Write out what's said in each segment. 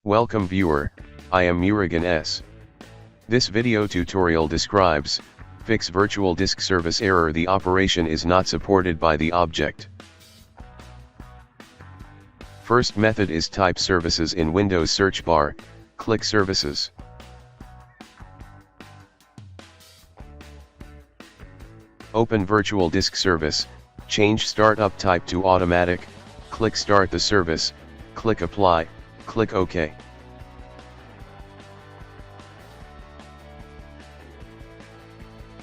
Welcome viewer, I am Murugan S. This video tutorial describes, fix virtual disk service error. The operation is not supported by the object. First method is type services in Windows search bar, click services. Open virtual disk service, change startup type to automatic, click start the service, click apply, click OK.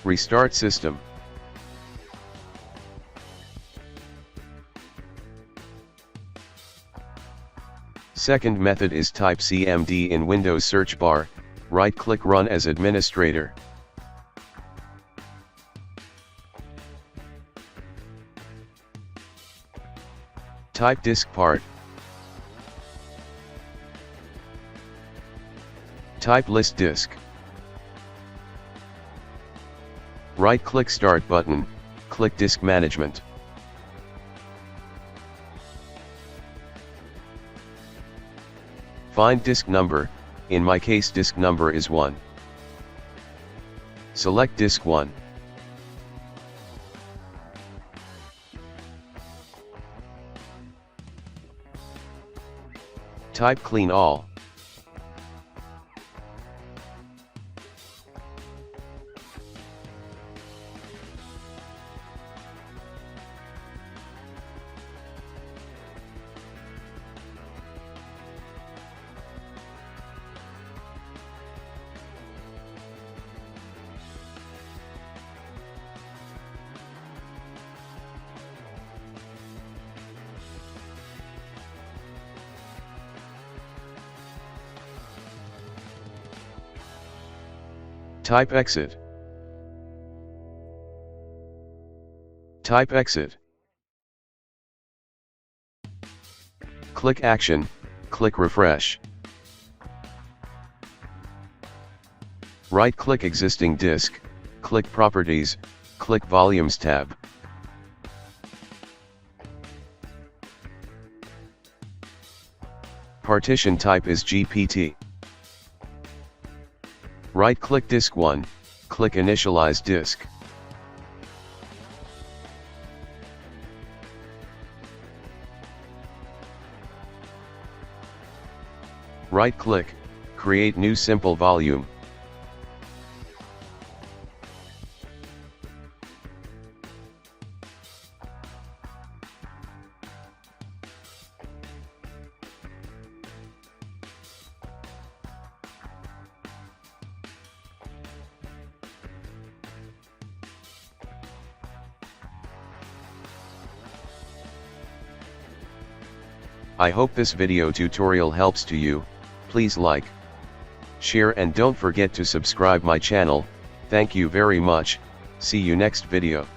Restart system. Second method is type CMD in Windows search bar, right click run as administrator. Type disk part. Type list disk. Right click start button, click disk management. Find disk number, in my case disk number is 1. Select disk 1. Type clean all. Type exit. Type exit. Click action, click refresh. Right click existing disk, click properties, click volumes tab. Partition type is GPT. Right-click disk 1, click initialize disk. Right-click, create new simple volume. I hope this video tutorial helps to you. Please like, share and don't forget to subscribe my channel. Thank you very much. See you next video.